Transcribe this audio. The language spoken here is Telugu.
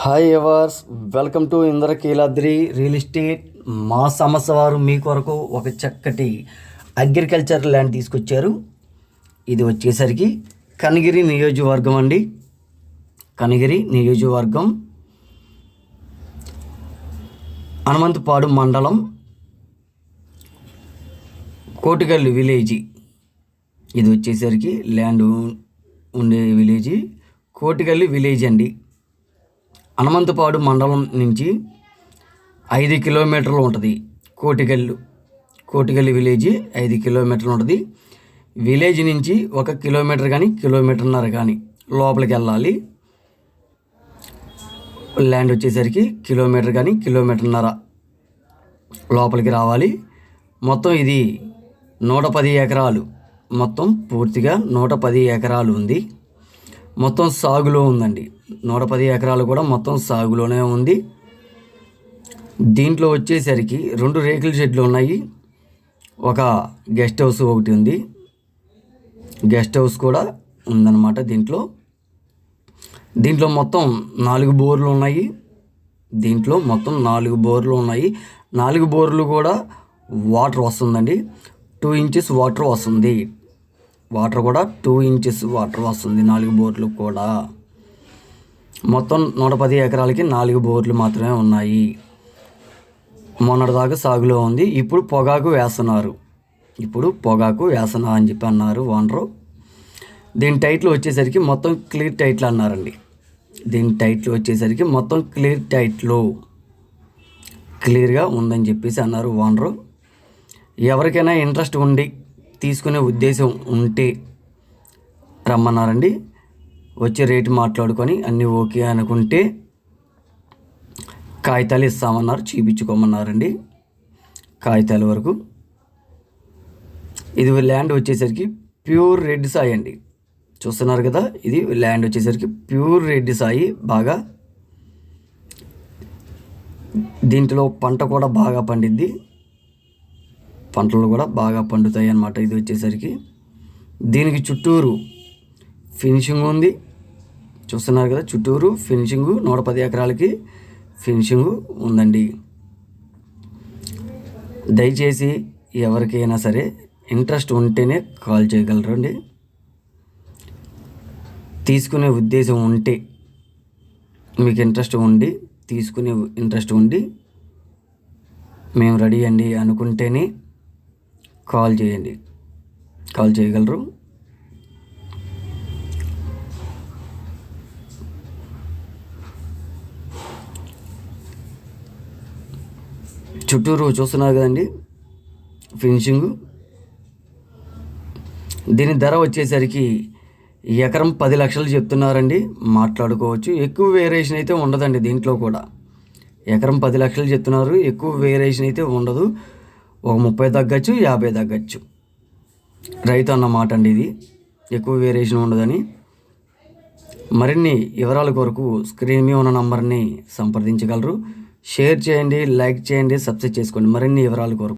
హాయ్ ఎవర్స్, welcome to Indrakeeladri real estate. మా సంస్థ వారు మీ కొరకు ఒక చక్కటి అగ్రికల్చర్ ల్యాండ్ తీసుకొచ్చారు. ఇది వచ్చేసరికి కనిగిరి నియోజకవర్గం అండి. కనిగిరి నియోజకవర్గం, హనుమంతపాడు మండలం, కోటిగల్లు విలేజీ. ఇది వచ్చేసరికి ల్యాండ్ ఉండే విలేజీ కోటిగల్లు విలేజ్ అండి. హనుమంతపాడు మండలం నుంచి 5 కిలోమీటర్లు ఉంటుంది. కోటిగల్లు విలేజ్ 5 కిలోమీటర్లు ఉంటుంది. విలేజ్ నుంచి 1 కిలోమీటర్ కానీ కిలోమీటర్న్నర కానీ లోపలికి వెళ్ళాలి. ల్యాండ్ వచ్చేసరికి కిలోమీటర్ కానీ కిలోమీటర్న్నర లోపలికి రావాలి. మొత్తం ఇది 110 ఎకరాలు, మొత్తం పూర్తిగా 110 ఎకరాలు ఉంది. మొత్తం సాగులో ఉందండి. 110 ఎకరాలు కూడా మొత్తం సాగులోనే ఉంది. దీంట్లో వచ్చేసరికి 2 రేకుల షెడ్లు ఉన్నాయి. ఒక గెస్ట్ హౌస్ ఒకటి ఉంది. గెస్ట్ హౌస్ కూడా ఉందన్నమాట. దీంట్లో మొత్తం 4 బోర్లు ఉన్నాయి. 4 బోర్లు కూడా వాటర్ వస్తుందండి. 2 ఇంచెస్ వాటర్ వస్తుంది. వాటర్ కూడా 2 ఇంచెస్ వాటర్ వస్తుంది 4 బోర్లు కూడా. మొత్తం 110 ఎకరాలకి 4 బోర్లు మాత్రమే ఉన్నాయి. మొన్నటిదాకా సాగులో ఉంది. ఇప్పుడు పొగాకు వేస్తున్నారు అని చెప్పి అన్నారు ఓనరు. దీని టైటిల్ వచ్చేసరికి మొత్తం క్లియర్ టైటిల్ అన్నారండి. క్లియర్గా ఉందని చెప్పేసి అన్నారు ఓనరు. ఎవరికైనా ఇంట్రెస్ట్ ఉండి తీసుకునే ఉద్దేశం ఉంటే రమ్మన్నారండి. వచ్చి రేటు మాట్లాడుకొని అన్నీ ఓకే అనుకుంటే కాగితాలు ఇస్తామన్నారు, చూపించుకోమన్నారండి. కాగితాల వరకు. ఇది ల్యాండ్ వచ్చేసరికి ప్యూర్ రెడ్ సాయి అండి. చూస్తున్నారు కదా, ఇది ల్యాండ్ వచ్చేసరికి ప్యూర్ రెడ్ సాయి. బాగా దీంట్లో పంట కూడా బాగా పండిద్ది. పంటలు కూడా బాగా పండుతాయి అన్నమాట. ఇది వచ్చేసరికి దీనికి చుట్టూరు ఫినిషింగ్ ఉంది. చూస్తున్నారు కదా, చుట్టూరు ఫినిషింగు 110 ఎకరాలకి ఫినిషింగు ఉందండి. దయచేసి ఎవరికైనా సరే ఇంట్రెస్ట్ ఉంటేనే కాల్ చేయగలరండి. తీసుకునే ఉద్దేశం ఉంటే, మీకు తీసుకునే ఇంట్రెస్ట్ ఉండి మేము రెడీ అండి అనుకుంటేనే కాల్ చేయగలరు. చుట్టూరు చూస్తున్నారు కదండి ఫినిషింగు. దీని ధర వచ్చేసరికి ఎకరం 10 లక్షలు చెప్తున్నారండి. మాట్లాడుకోవచ్చు. ఎక్కువ వేరియేషన్ అయితే ఉండదండి. దీంట్లో కూడా ఎకరం 10 లక్షలు చెప్తున్నారు. ఎక్కువ వేరియేషన్ అయితే ఉండదు. ఒక 30 తగ్గచ్చు, 50 తగ్గచ్చు. రైతు అన్నమాట అండి. ఇది ఎక్కువ వేరియేషన్ ఉండదని. మరిన్ని వివరాల కొరకు స్క్రీన్ మీద ఉన్న నంబర్ని సంప్రదించగలరు. షేర్ చేయండి, లైక్ చేయండి, సబ్స్క్రైబ్ చేసుకోండి మరిన్ని వివరాల కొరకు.